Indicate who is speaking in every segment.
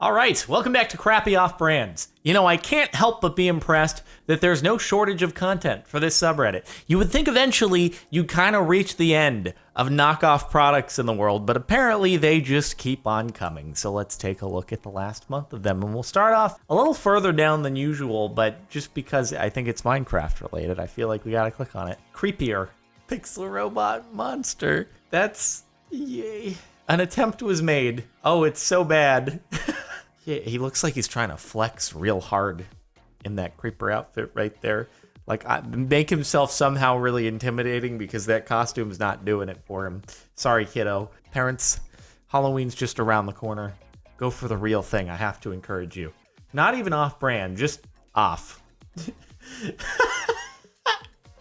Speaker 1: All right, welcome back to Crappy Off Brands. You know, I can't help but be impressed that there's no shortage of content for this subreddit. You would think eventually you'd kind of reach the end of knockoff products in the world, but apparently they just keep on coming. So let's take a look at the last month of them, and we'll start off a little further down than usual, but just because I think it's Minecraft related, I feel like we gotta click on it. Creepier. Pixel Robot Monster. That's... yay. An attempt was made. Oh, it's so bad. Yeah, he looks like he's trying to flex real hard in that creeper outfit right there. Like, make himself somehow really intimidating because that costume's not doing it for him. Sorry, kiddo. Parents, Halloween's just around the corner. Go for the real thing. I have to encourage you. Not even off-brand, just off.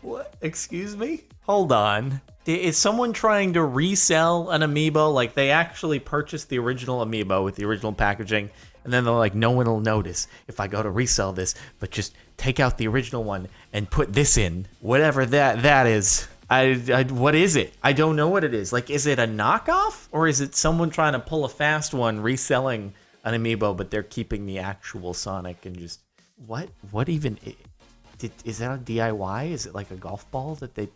Speaker 1: What? Excuse me? Hold on. Is someone trying to resell an Amiibo? Like, they actually purchased the original Amiibo with the original packaging, and then they're like, no one will notice if I go to resell this, but just take out the original one and put this in. Whatever that is. What is it? I don't know what it is. Like, is it a knockoff? Or is it someone trying to pull a fast one, reselling an Amiibo, but they're keeping the actual Sonic and just... What even... Is that a DIY? Is it like a golf ball that they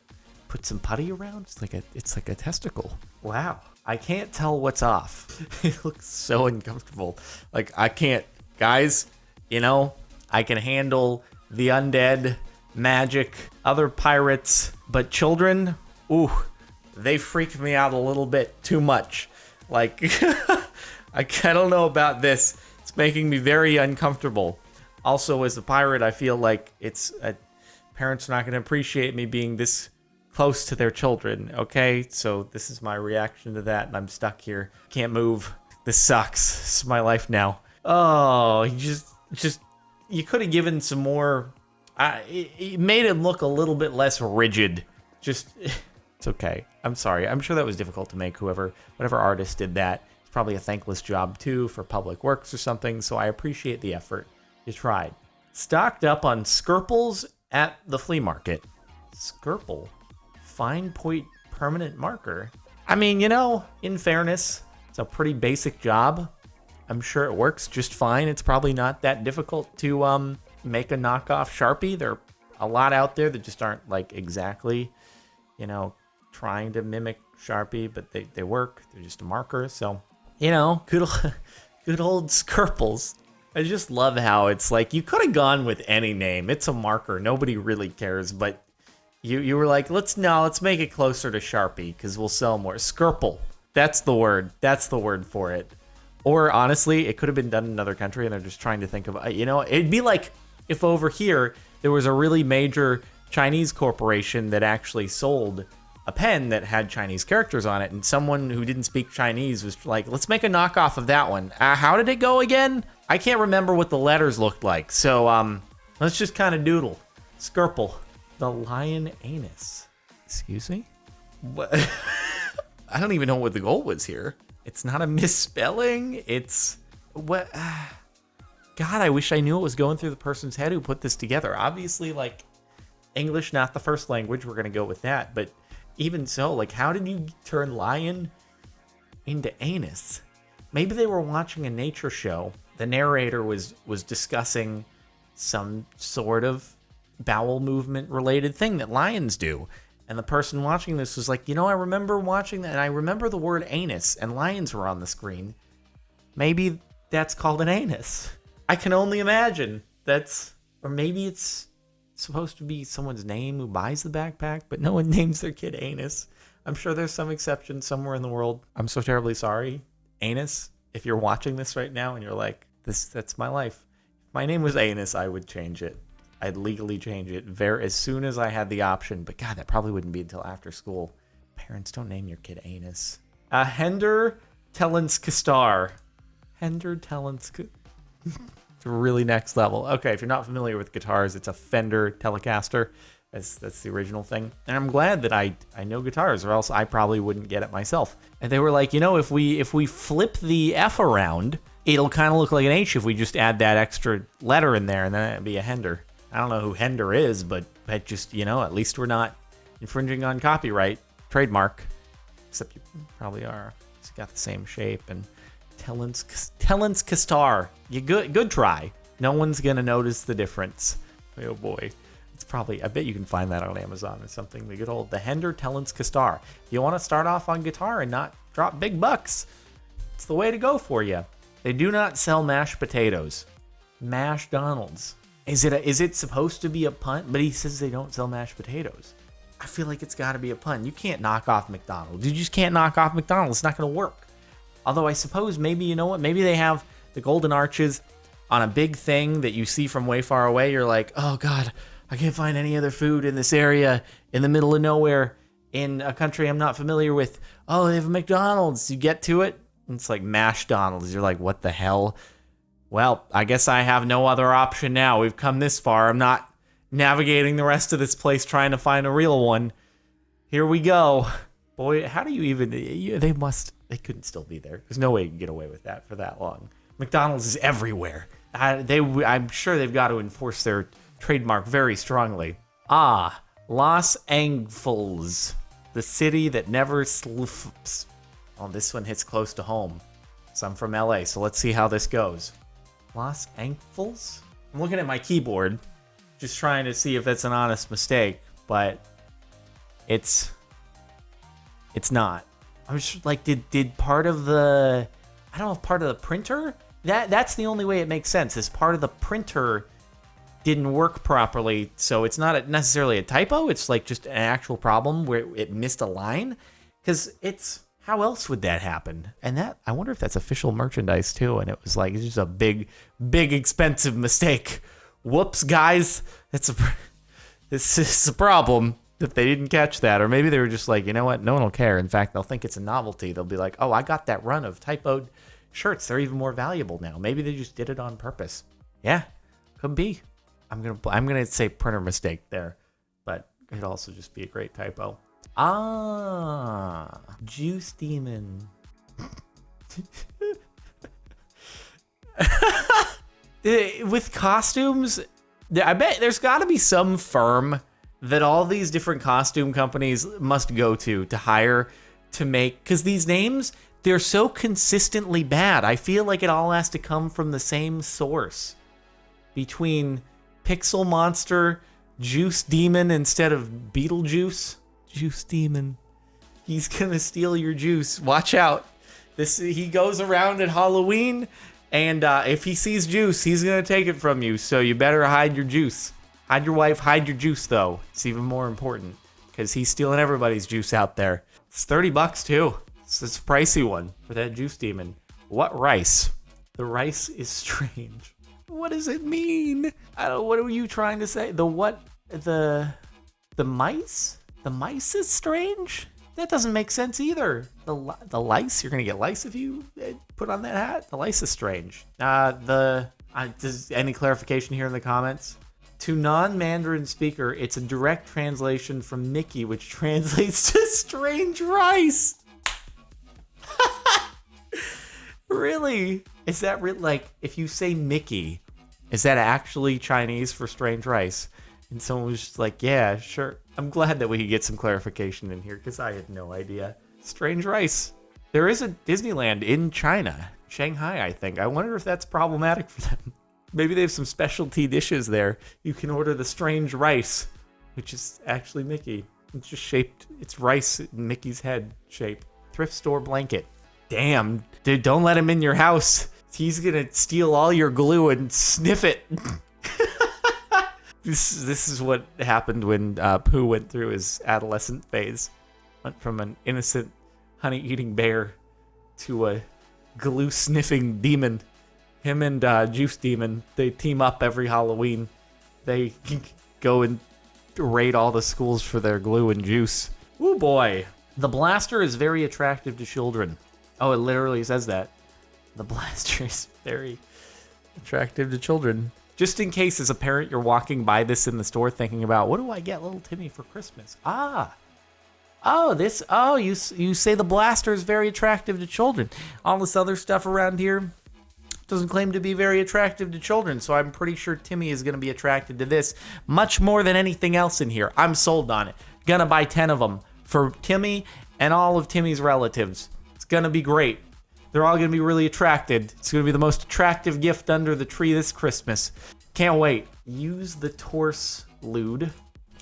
Speaker 1: put some putty around? It's like a testicle. Wow. I can't tell what's off. It looks so uncomfortable. Like, I can't. Guys, you know, I can handle the undead, magic, other pirates, but children, ooh, they freak me out a little bit too much. Like, I don't know about this. It's making me very uncomfortable. Also, as a pirate, I feel like parents are not going to appreciate me being this close to their children, okay? So this is my reaction to that, and I'm stuck here. Can't move. This sucks. This is my life now. Oh, you could have given some more... it made it look a little bit less rigid. It's okay. I'm sorry. I'm sure that was difficult to make. Whatever artist did that, it's probably a thankless job, too, for public works or something, so I appreciate the effort. You tried. Stocked up on Skirples at the flea market. Skirple? Fine point permanent marker? I mean, you know, in fairness, it's a pretty basic job. I'm sure it works just fine. It's probably not that difficult to make a knockoff Sharpie. There are a lot out there that just aren't like exactly, you know, trying to mimic Sharpie, but they work. They're just a marker. So, you know, good old Skirples. I just love how it's like, you could have gone with any name. It's a marker. Nobody really cares. But you were like, let's make it closer to Sharpie because we'll sell more. Skirple. That's the word. That's the word for it. Or honestly, it could have been done in another country and they're just trying to think of, you know, it'd be like if over here there was a really major Chinese corporation that actually sold a pen that had Chinese characters on it, and someone who didn't speak Chinese was like, let's make a knockoff of that one. How did it go again? I can't remember what the letters looked like, so let's just kind of doodle. Skirple. The lion anus. Excuse me? What? I don't even know what the goal was here. It's not a misspelling. It's... what? God, I wish I knew what was going through the person's head who put this together. Obviously, like, English, not the first language. We're going to go with that, but... even so, like, how did you turn lion into anus? Maybe they were watching a nature show. The narrator was discussing some sort of bowel movement related thing that lions do. And the person watching this was like, you know, I remember watching that, and I remember the word anus, and lions were on the screen. Maybe that's called an anus. I can only imagine. Or maybe it's supposed to be someone's name who buys the backpack, but no one names their kid Anus. I'm sure there's some exception somewhere in the world. I'm so terribly sorry. Anus, if you're watching this right now and you're like, that's my life. If my name was Anus, I would change it. I'd legally change it as soon as I had the option. But God, that probably wouldn't be until after school. Parents, don't name your kid Anus. Fender Telecaster. Fender Telecaster. It's really next level. Okay, if you're not familiar with guitars, it's a Fender Telecaster. That's the original thing. And I'm glad that I know guitars, or else I probably wouldn't get it myself. And they were like, you know, if we flip the F around, it'll kind of look like an H if we just add that extra letter in there, and then it'd be a Hender. I don't know who Hender is, but just, you know, at least we're not infringing on copyright, trademark. Except you probably are. It's got the same shape and Telecaster. You good try. No one's gonna notice the difference. Oh boy. It's probably, I bet you can find that on Amazon or something. The good old the Fender Telecaster. If you want to start off on guitar and not drop big bucks, it's the way to go for you. They do not sell mashed potatoes. Mashed Donalds. Is it supposed to be a pun? But he says they don't sell mashed potatoes. I feel like it's got to be a pun. You can't knock off McDonald's. You just can't knock off McDonald's. It's not going to work. Although I suppose maybe, you know what? Maybe they have the golden arches on a big thing that you see from way far away. You're like, oh God, I can't find any other food in this area in the middle of nowhere in a country I'm not familiar with. Oh, they have a McDonald's. You get to it, and it's like mashed Donalds. You're like, what the hell? Well, I guess I have no other option now. We've come this far. I'm not navigating the rest of this place trying to find a real one. Here we go. Boy, how do you even... They couldn't still be there. There's no way you can get away with that for that long. McDonald's is everywhere. I'm sure they've got to enforce their trademark very strongly. Los Angeles, the city that never sleeps. Oh, this one hits close to home. So I'm from LA, so let's see how this goes. Los Angeles? I'm looking at my keyboard, just trying to see if that's an honest mistake, but it's not. I was just like, did part of the, I don't know if part of the printer, that's the only way it makes sense, is part of the printer didn't work properly, so it's not necessarily a typo, it's like just an actual problem where it missed a line, because how else would that happen? And that, I wonder if that's official merchandise too, and it was like, it's just a big expensive mistake. Whoops, guys, this is a problem that they didn't catch that, or maybe they were just like, you know what, no one will care. In fact, they'll think it's a novelty. They'll be like, oh, I got that run of typoed shirts. They're even more valuable now. Maybe they just did it on purpose. Yeah, could be. I'm gonna say printer mistake there, but it could also just be a great typo. Juice Demon. With costumes, I bet there's got to be some firm that all these different costume companies must go to hire to make, because these names, they're so consistently bad. I feel like it all has to come from the same source. Between Pixel Monster, Juice Demon instead of Beetlejuice. Juice Demon. He's gonna steal your juice. Watch out. He goes around at Halloween, and if he sees juice, he's gonna take it from you. So you better hide your juice. Hide your wife, hide your juice, though. It's even more important, because he's stealing everybody's juice out there. It's $30 too. It's a pricey one for that Juice Demon. What rice? The rice is strange. What does it mean? What are you trying to say? The mice? The mice is strange? That doesn't make sense either. The lice? You're gonna get lice if you put on that hat? The lice is strange. Does any clarification here in the comments? To non-Mandarin speaker, it's a direct translation from Mickey, which translates to strange rice. Really? Is that like, if you say Mickey, is that actually Chinese for strange rice? And someone was just like, yeah, sure. I'm glad that we could get some clarification in here, because I had no idea. Strange rice. There is a Disneyland in China, Shanghai, I think. I wonder if that's problematic for them. Maybe they have some specialty dishes there. You can order the strange rice, which is actually Mickey. It's just shaped, it's rice in Mickey's head shape. Thrift store blanket. Damn, dude, don't let him in your house. He's gonna steal all your glue and sniff it. This is what happened when Pooh went through his adolescent phase. Went from an innocent honey-eating bear to a glue-sniffing demon. Him and Juice Demon, they team up every Halloween. They go and raid all the schools for their glue and juice. Ooh, boy. The blaster is very attractive to children. Oh, it literally says that. The blaster is very attractive to children. Just in case, as a parent, you're walking by this in the store thinking about, what do I get little Timmy for Christmas? You say the blaster is very attractive to children. All this other stuff around here doesn't claim to be very attractive to children, so I'm pretty sure Timmy is going to be attracted to this much more than anything else in here. I'm sold on it. Gonna buy 10 of them for Timmy and all of Timmy's relatives. It's gonna be great. They're all going to be really attracted. It's going to be the most attractive gift under the tree this Christmas. Can't wait. Use the Torse Lude.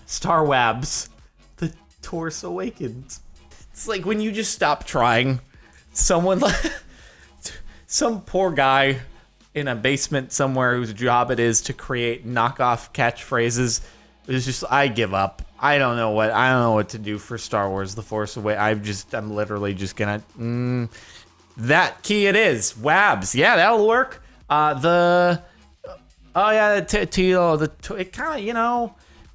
Speaker 1: Star Wabs. The Torse Awakens. It's like when you just stop trying. Someone, some poor guy in a basement somewhere whose job it is to create knockoff catchphrases. It's just, I give up. I don't know what to do for Star Wars The Force Awakens. I'm literally just gonna that key it is. Wabs. Yeah, that'll work. It kind of,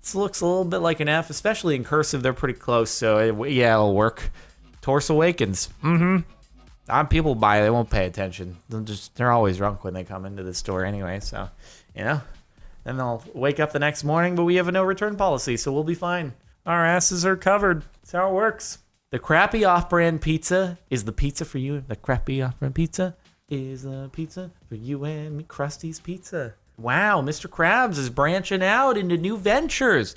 Speaker 1: it looks a little bit like an F, especially in cursive. They're pretty close, so it'll work. Torse Awakens. People buy it, they won't pay attention. They're always drunk when they come into the store anyway, so, then they'll wake up the next morning, but we have a no return policy, so we'll be fine. Our asses are covered. That's how it works. The crappy off-brand pizza is the pizza for you. The crappy off-brand pizza is the pizza for you and me. Krusty's Pizza. Wow, Mr. Krabs is branching out into new ventures.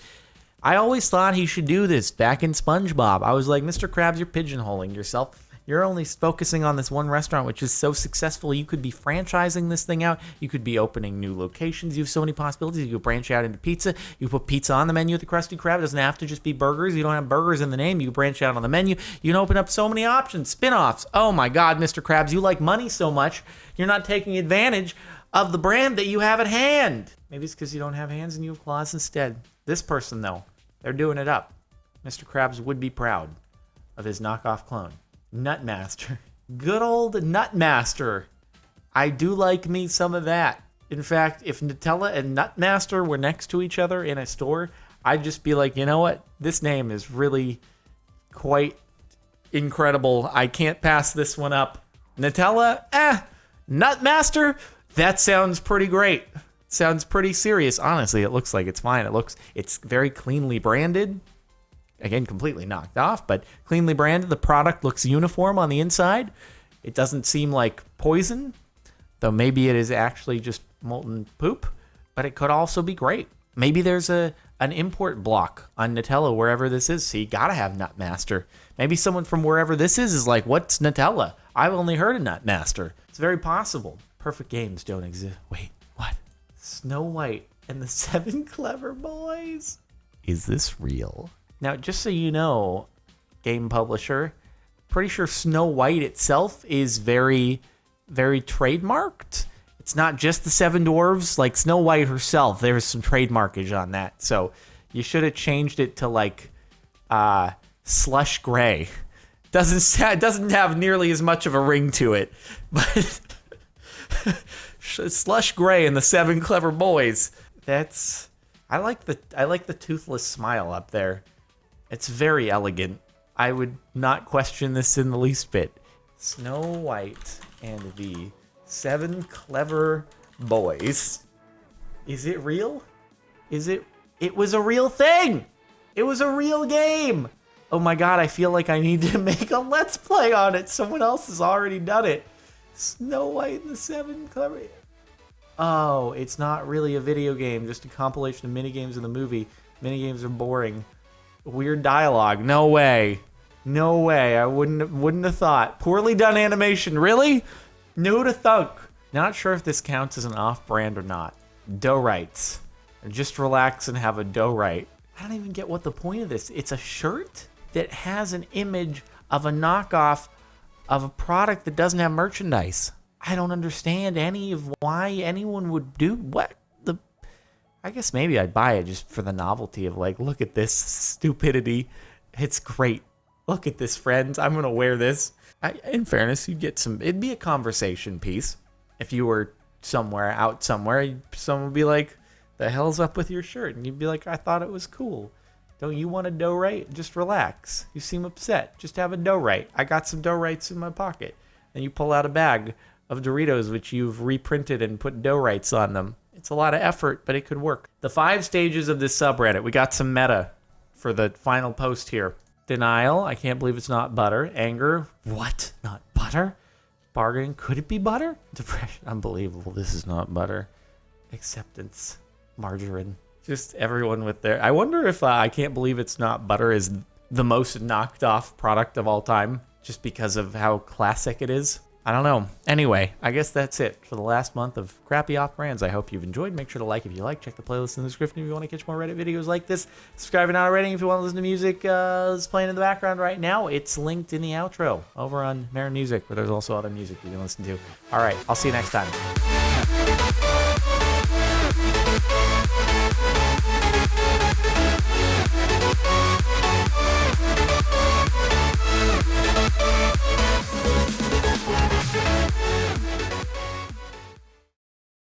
Speaker 1: I always thought he should do this back in SpongeBob. I was like, Mr. Krabs, you're pigeonholing yourself. You're only focusing on this one restaurant, which is so successful. You could be franchising this thing out. You could be opening new locations. You have so many possibilities. You could branch out into pizza. You put pizza on the menu at the Krusty Krab. It doesn't have to just be burgers. You don't have burgers in the name. You can branch out on the menu. You can open up so many options, spin-offs. Oh my God, Mr. Krabs, you like money so much, you're not taking advantage of the brand that you have at hand. Maybe it's because you don't have hands and you have claws instead. This person, though, they're doing it up. Mr. Krabs would be proud of his knockoff clone. Nutmaster. Good old Nutmaster. I do like me some of that. In fact, if Nutella and Nutmaster were next to each other in a store, I'd just be like, you know what? This name is really quite incredible. I can't pass this one up. Nutella? Nutmaster? That sounds pretty great. Sounds pretty serious. Honestly, it looks like it's fine. It's very cleanly branded. Again, completely knocked off, but cleanly branded. The product looks uniform on the inside. It doesn't seem like poison, though maybe it is actually just molten poop, but it could also be great. Maybe there's an import block on Nutella wherever this is, so you gotta have Nutmaster. Maybe someone from wherever this is like, what's Nutella? I've only heard of Nutmaster. It's very possible. Perfect games don't exist. Wait, what? Snow White and the Seven Clever Boys? Is this real? Now, just so you know, game publisher, pretty sure Snow White itself is very, very trademarked. It's not just the Seven Dwarves. Like Snow White herself, there's some trademarkage on that. So you should have changed it to like Slush Gray. Doesn't have nearly as much of a ring to it, but Slush Gray and the Seven Clever Boys. I like the toothless smile up there. It's very elegant. I would not question this in the least bit. Snow White and the Seven Clever Boys. Is it real? It was a real thing. It was a real game. Oh my God, I feel like I need to make a Let's Play on it. Someone else has already done it. Snow White and the Seven Clever... Oh, it's not really a video game, just a compilation of minigames in the movie. Minigames are boring. Weird dialogue. No way. No way. I wouldn't have thought. Poorly done animation. Really? No to thunk. Not sure if this counts as an off-brand or not. Dough rights. Just relax and have a dough right. I don't even get what the point of this. It's a shirt that has an image of a knockoff of a product that doesn't have merchandise. I don't understand any of why anyone would do what. I guess maybe I'd buy it just for the novelty of like, look at this stupidity. It's great. Look at this, friends. I'm going to wear this. In fairness, you'd get it'd be a conversation piece. If you were out somewhere, someone would be like, the hell's up with your shirt? And you'd be like, I thought it was cool. Don't you want a dough right? Just relax. You seem upset. Just have a dough right. I got some dough rights in my pocket. And you pull out a bag of Doritos, which you've reprinted and put dough rights on them. It's a lot of effort, but it could work. The 5 stages of this subreddit. We got some meta for the final post here. Denial. I can't believe it's not butter. Anger. What? Not butter? Bargaining. Could it be butter? Depression. Unbelievable. This is not butter. Acceptance. Margarine. Just everyone with their... I wonder if I can't believe it's not butter is the most knocked off product of all time, just because of how classic it is. I don't know. Anyway, I guess that's it for the last month of Crappy Off-Brands. I hope you've enjoyed. Make sure to like if you like. Check the playlist in the description if you want to catch more Reddit videos like this. Subscribe if you're not already. If you want to listen to music that's playing in the background right now, it's linked in the outro over on Marin Music, where there's also other music you can listen to. All right, I'll see you next time.